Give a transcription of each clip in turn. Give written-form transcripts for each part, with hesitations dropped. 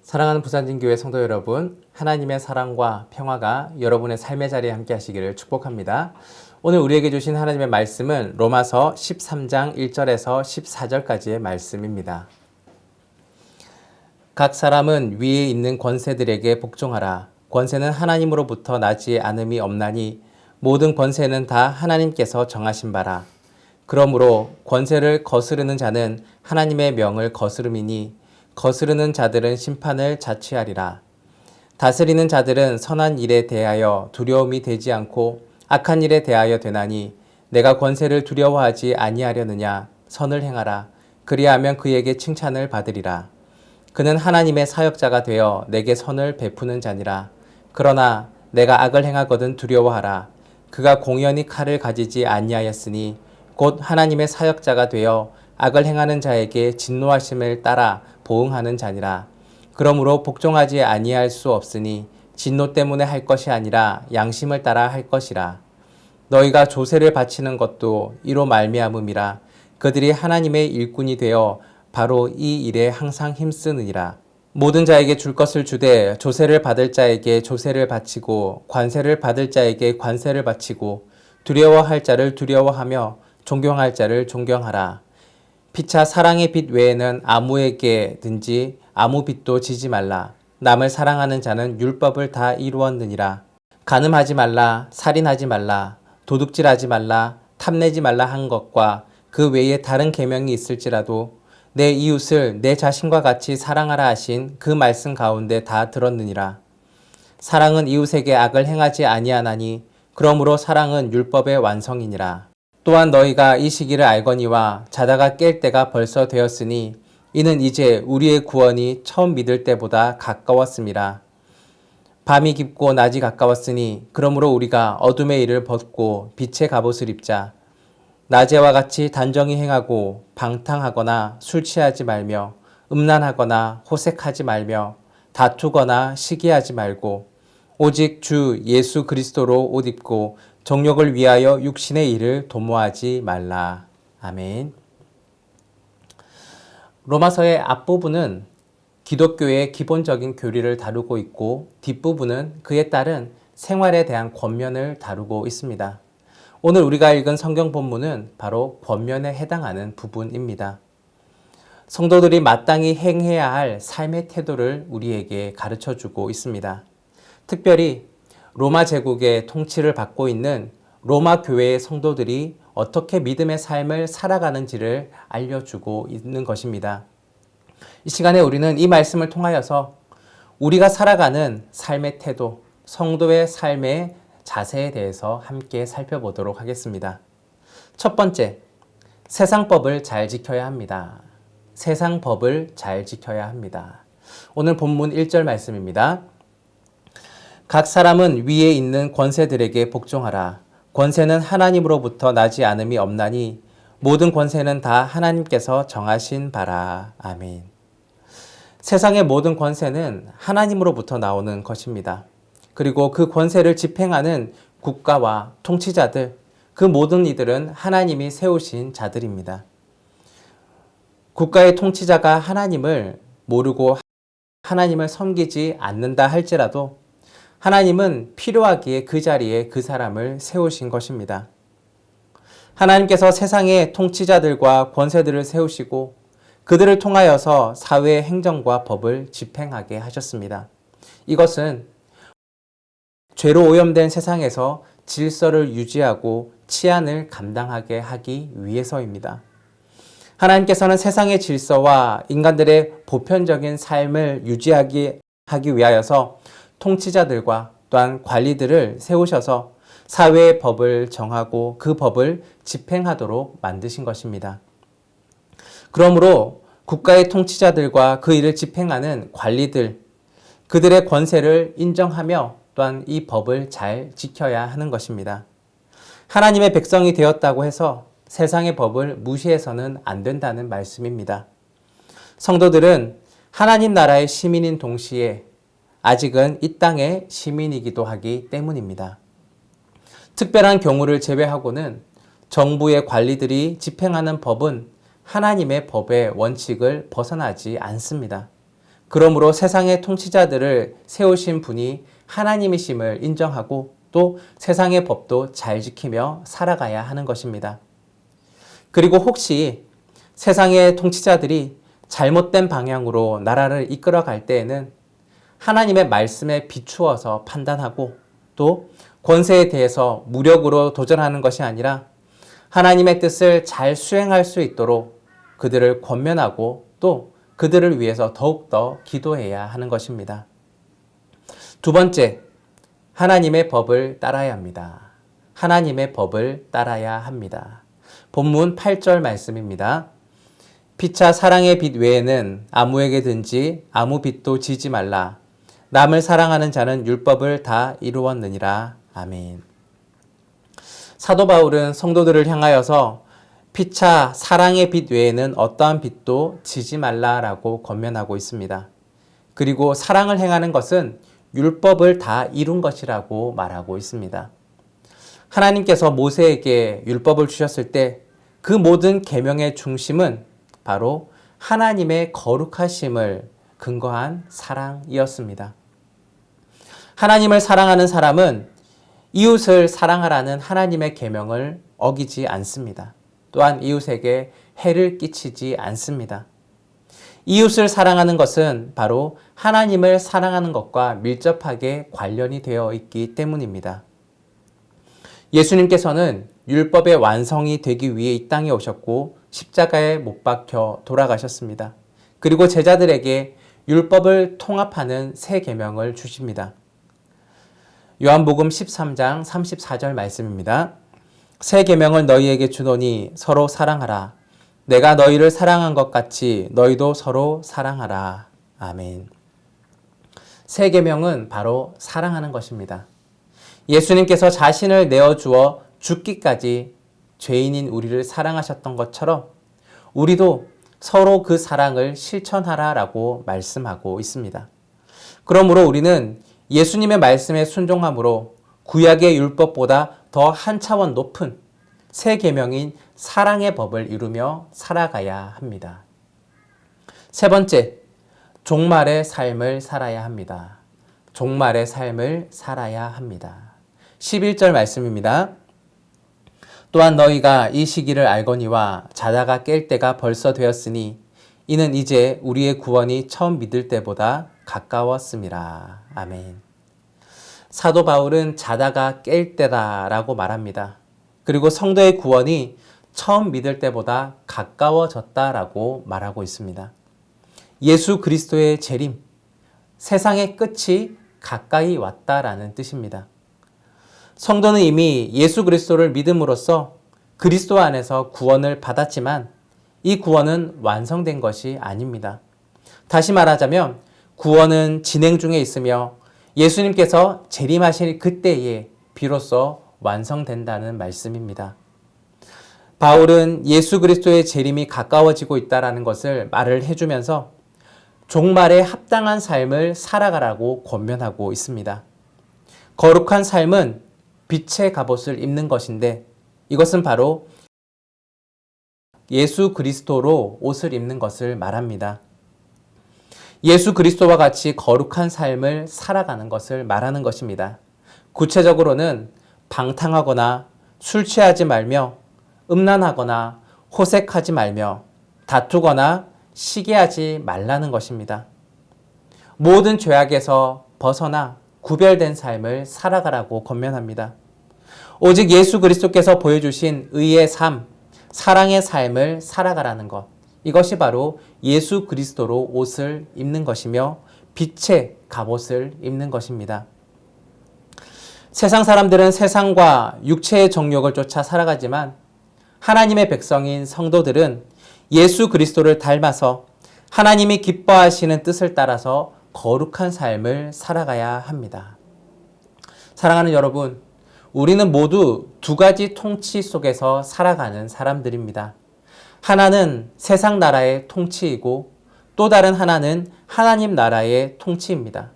사랑하는 부산진교회 성도 여러분, 하나님의 사랑과 평화가 여러분의 삶의 자리에 함께 하시기를 축복합니다. 오늘 우리에게 주신 하나님의 말씀은 로마서 13장 1절에서 14절까지의 말씀입니다. 각 사람은 위에 있는 권세들에게 복종하라. 권세는 하나님으로부터 나지 않음이 없나니 모든 권세는 다 하나님께서 정하신 바라. 그러므로 권세를 거스르는 자는 하나님의 명을 거스름이니 거스르는 자들은 심판을 자취하리라. 다스리는 자들은 선한 일에 대하여 두려움이 되지 않고 악한 일에 대하여 되나니 내가 권세를 두려워하지 아니하려느냐. 선을 행하라. 그리하면 그에게 칭찬을 받으리라. 그는 하나님의 사역자가 되어 내게 선을 베푸는 자니라. 그러나 내가 악을 행하거든 두려워하라. 그가 공연히 칼을 가지지 아니하였으니 곧 하나님의 사역자가 되어 악을 행하는 자에게 진노하심을 따라 보응하는 자니라. 그러므로 복종하지 아니할 수 없으니 진노 때문에 할 것이 아니라 양심을 따라 할 것이라. 너희가 조세를 바치는 것도 이로 말미암음이라. 그들이 하나님의 일꾼이 되어 바로 이 일에 항상 힘쓰느니라. 모든 자에게 줄 것을 주되 조세를 받을 자에게 조세를 바치고 관세를 받을 자에게 관세를 바치고 두려워할 자를 두려워하며 존경할 자를 존경하라. 피차 사랑의 빚 외에는 아무에게든지 아무 빚도 지지 말라. 남을 사랑하는 자는 율법을 다 이루었느니라. 간음하지 말라, 살인하지 말라, 도둑질하지 말라, 탐내지 말라 한 것과 그 외에 다른 계명이 있을지라도 내 이웃을 내 자신과 같이 사랑하라 하신 그 말씀 가운데 다 들었느니라. 사랑은 이웃에게 악을 행하지 아니하나니 그러므로 사랑은 율법의 완성이니라. 또한 너희가 이 시기를 알거니와 자다가 깰 때가 벌써 되었으니 이는 이제 우리의 구원이 처음 믿을 때보다 가까웠음이라. 밤이 깊고 낮이 가까웠으니 그러므로 우리가 어둠의 일을 벗고 빛의 갑옷을 입자. 낮에와 같이 단정히 행하고 방탕하거나 술 취하지 말며 음란하거나 호색하지 말며 다투거나 시기하지 말고 오직 주 예수 그리스도로 옷 입고 정욕을 위하여 육신의 일을 도모하지 말라. 아멘. 로마서의 앞부분은 기독교의 기본적인 교리를 다루고 있고 뒷부분은 그에 따른 생활에 대한 권면을 다루고 있습니다. 오늘 우리가 읽은 성경 본문은 바로 권면에 해당하는 부분입니다. 성도들이 마땅히 행해야 할 삶의 태도를 우리에게 가르쳐주고 있습니다. 특별히 로마 제국의 통치를 받고 있는 로마 교회의 성도들이 어떻게 믿음의 삶을 살아가는지를 알려주고 있는 것입니다. 이 시간에 우리는 이 말씀을 통하여서 우리가 살아가는 삶의 태도, 성도의 삶의 자세에 대해서 함께 살펴보도록 하겠습니다. 첫 번째, 세상 법을 잘 지켜야 합니다. 세상 법을 잘 지켜야 합니다. 오늘 본문 1절 말씀입니다. 각 사람은 위에 있는 권세들에게 복종하라. 권세는 하나님으로부터 나지 않음이 없나니 모든 권세는 다 하나님께서 정하신 바라. 아멘. 세상의 모든 권세는 하나님으로부터 나오는 것입니다. 그리고 그 권세를 집행하는 국가와 통치자들, 그 모든 이들은 하나님이 세우신 자들입니다. 국가의 통치자가 하나님을 모르고 하나님을 섬기지 않는다 할지라도 하나님은 필요하기에 그 자리에 그 사람을 세우신 것입니다. 하나님께서 세상의 통치자들과 권세들을 세우시고 그들을 통하여서 사회의 행정과 법을 집행하게 하셨습니다. 이것은 죄로 오염된 세상에서 질서를 유지하고 치안을 감당하게 하기 위해서입니다. 하나님께서는 세상의 질서와 인간들의 보편적인 삶을 유지하기 위하여서 통치자들과 또한 관리들을 세우셔서 사회의 법을 정하고 그 법을 집행하도록 만드신 것입니다. 그러므로 국가의 통치자들과 그 일을 집행하는 관리들, 그들의 권세를 인정하며 또한 이 법을 잘 지켜야 하는 것입니다. 하나님의 백성이 되었다고 해서 세상의 법을 무시해서는 안 된다는 말씀입니다. 성도들은 하나님 나라의 시민인 동시에 아직은 이 땅의 시민이기도 하기 때문입니다. 특별한 경우를 제외하고는 정부의 관리들이 집행하는 법은 하나님의 법의 원칙을 벗어나지 않습니다. 그러므로 세상의 통치자들을 세우신 분이 하나님이심을 인정하고 또 세상의 법도 잘 지키며 살아가야 하는 것입니다. 그리고 혹시 세상의 통치자들이 잘못된 방향으로 나라를 이끌어갈 때에는 하나님의 말씀에 비추어서 판단하고 또 권세에 대해서 무력으로 도전하는 것이 아니라 하나님의 뜻을 잘 수행할 수 있도록 그들을 권면하고 또 그들을 위해서 더욱더 기도해야 하는 것입니다. 두 번째, 하나님의 법을 따라야 합니다. 하나님의 법을 따라야 합니다. 본문 8절 말씀입니다. 피차 사랑의 빚 외에는 아무에게든지 아무 빚도 지지 말라. 남을 사랑하는 자는 율법을 다 이루었느니라. 아멘. 사도 바울은 성도들을 향하여서 피차 사랑의 빚 외에는 어떠한 빚도 지지 말라라고 권면하고 있습니다. 그리고 사랑을 행하는 것은 율법을 다 이룬 것이라고 말하고 있습니다. 하나님께서 모세에게 율법을 주셨을 때 그 모든 계명의 중심은 바로 하나님의 거룩하심을 근거한 사랑이었습니다. 하나님을 사랑하는 사람은 이웃을 사랑하라는 하나님의 계명을 어기지 않습니다. 또한 이웃에게 해를 끼치지 않습니다. 이웃을 사랑하는 것은 바로 하나님을 사랑하는 것과 밀접하게 관련이 되어 있기 때문입니다. 예수님께서는 율법의 완성이 되기 위해 이 땅에 오셨고 십자가에 못 박혀 돌아가셨습니다. 그리고 제자들에게 율법을 통합하는 새 계명을 주십니다. 요한복음 13장 34절 말씀입니다. 새 계명을 너희에게 주노니 서로 사랑하라. 내가 너희를 사랑한 것 같이 너희도 서로 사랑하라. 아멘. 새 계명은 바로 사랑하는 것입니다. 예수님께서 자신을 내어주어 죽기까지 죄인인 우리를 사랑하셨던 것처럼 우리도 서로 그 사랑을 실천하라라고 말씀하고 있습니다. 그러므로 우리는 예수님의 말씀에 순종함으로 구약의 율법보다 더 한 차원 높은 새 계명인 사랑의 법을 이루며 살아가야 합니다. 세 번째, 종말의 삶을 살아야 합니다. 종말의 삶을 살아야 합니다. 11절 말씀입니다. 또한 너희가 이 시기를 알거니와 자다가 깰 때가 벌써 되었으니 이는 이제 우리의 구원이 처음 믿을 때보다 가까웠음이라. 아멘. 사도 바울은 자다가 깰 때다라고 말합니다. 그리고 성도의 구원이 처음 믿을 때보다 가까워졌다라고 말하고 있습니다. 예수 그리스도의 재림, 세상의 끝이 가까이 왔다라는 뜻입니다. 성도는 이미 예수 그리스도를 믿음으로써 그리스도 안에서 구원을 받았지만 이 구원은 완성된 것이 아닙니다. 다시 말하자면 구원은 진행 중에 있으며 예수님께서 재림하실 그때에 비로소 완성된다는 말씀입니다. 바울은 예수 그리스도의 재림이 가까워지고 있다는 것을 말을 해주면서 종말에 합당한 삶을 살아가라고 권면하고 있습니다. 거룩한 삶은 빛의 갑옷을 입는 것인데 이것은 바로 예수 그리스도로 옷을 입는 것을 말합니다. 예수 그리스도와 같이 거룩한 삶을 살아가는 것을 말하는 것입니다. 구체적으로는 방탕하거나 술 취하지 말며 음란하거나 호색하지 말며 다투거나 시기하지 말라는 것입니다. 모든 죄악에서 벗어나 구별된 삶을 살아가라고 권면합니다. 오직 예수 그리스도께서 보여주신 의의 삶, 사랑의 삶을 살아가라는 것. 이것이 바로 예수 그리스도로 옷을 입는 것이며 빛의 갑옷을 입는 것입니다. 세상 사람들은 세상과 육체의 정욕을 쫓아 살아가지만 하나님의 백성인 성도들은 예수 그리스도를 닮아서 하나님이 기뻐하시는 뜻을 따라서 거룩한 삶을 살아가야 합니다. 사랑하는 여러분, 우리는 모두 두 가지 통치 속에서 살아가는 사람들입니다. 하나는 세상 나라의 통치이고 또 다른 하나는 하나님 나라의 통치입니다.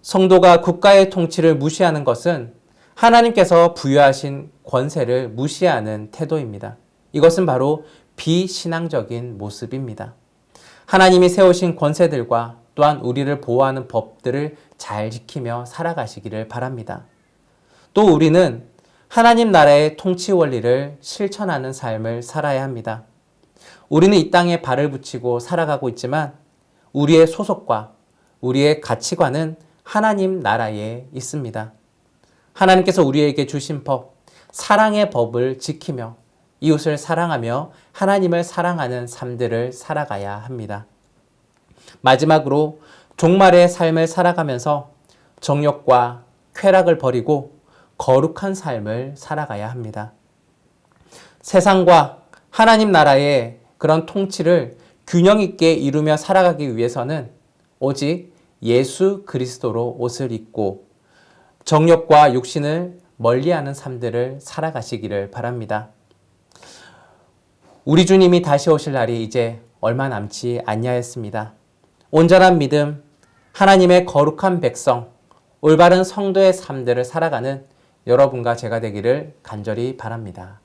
성도가 국가의 통치를 무시하는 것은 하나님께서 부여하신 권세를 무시하는 태도입니다. 이것은 바로 비신앙적인 모습입니다. 하나님이 세우신 권세들과 또한 우리를 보호하는 법들을 잘 지키며 살아가시기를 바랍니다. 또 우리는 하나님 나라의 통치 원리를 실천하는 삶을 살아야 합니다. 우리는 이 땅에 발을 붙이고 살아가고 있지만 우리의 소속과 우리의 가치관은 하나님 나라에 있습니다. 하나님께서 우리에게 주신 법, 사랑의 법을 지키며 이웃을 사랑하며 하나님을 사랑하는 삶들을 살아가야 합니다. 마지막으로 종말의 삶을 살아가면서 정욕과 쾌락을 버리고 거룩한 삶을 살아가야 합니다. 세상과 하나님 나라의 그런 통치를 균형 있게 이루며 살아가기 위해서는 오직 예수 그리스도로 옷을 입고 정욕과 육신을 멀리하는 삶들을 살아가시기를 바랍니다. 우리 주님이 다시 오실 날이 이제 얼마 남지 않냐했습니다. 온전한 믿음, 하나님의 거룩한 백성, 올바른 성도의 삶들을 살아가는 여러분과 제가 되기를 간절히 바랍니다.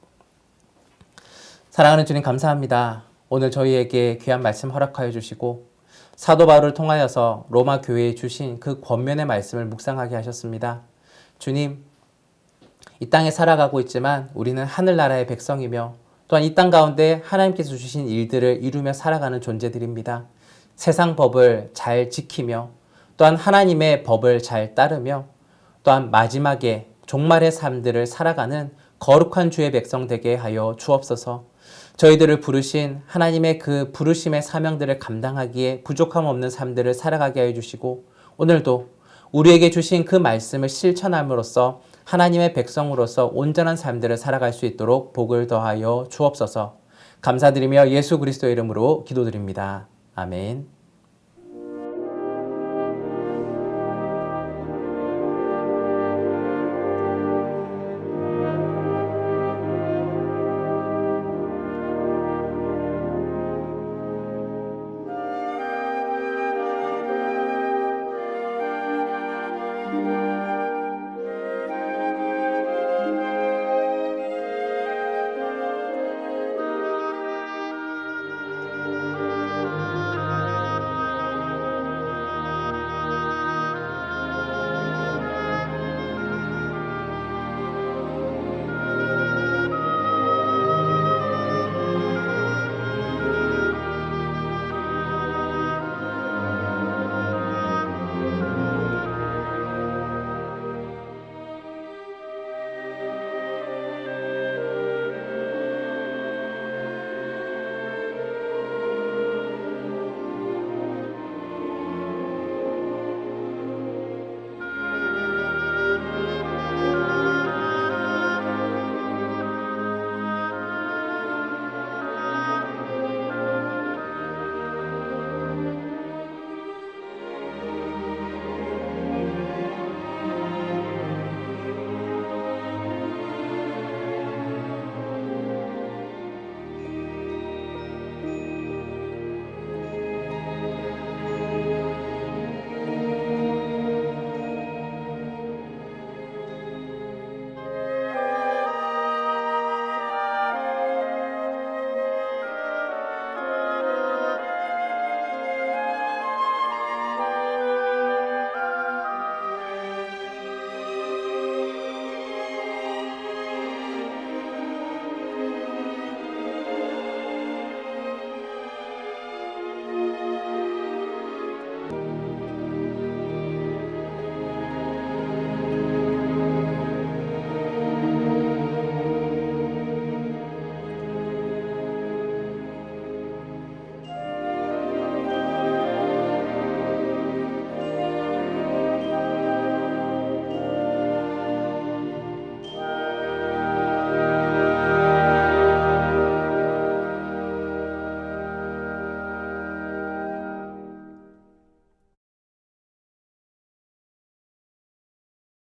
사랑하는 주님 감사합니다. 오늘 저희에게 귀한 말씀 허락하여 주시고 사도 바울을 통하여서 로마 교회에 주신 그 권면의 말씀을 묵상하게 하셨습니다. 주님, 이 땅에 살아가고 있지만 우리는 하늘나라의 백성이며 또한 이 땅 가운데 하나님께서 주신 일들을 이루며 살아가는 존재들입니다. 세상 법을 잘 지키며 또한 하나님의 법을 잘 따르며 또한 마지막에 종말의 삶들을 살아가는 거룩한 주의 백성 되게 하여 주옵소서. 저희들을 부르신 하나님의 그 부르심의 사명들을 감당하기에 부족함 없는 삶들을 살아가게 하여 주시고 오늘도 우리에게 주신 그 말씀을 실천함으로써 하나님의 백성으로서 온전한 삶들을 살아갈 수 있도록 복을 더하여 주옵소서. 감사드리며 예수 그리스도의 이름으로 기도드립니다. 아멘.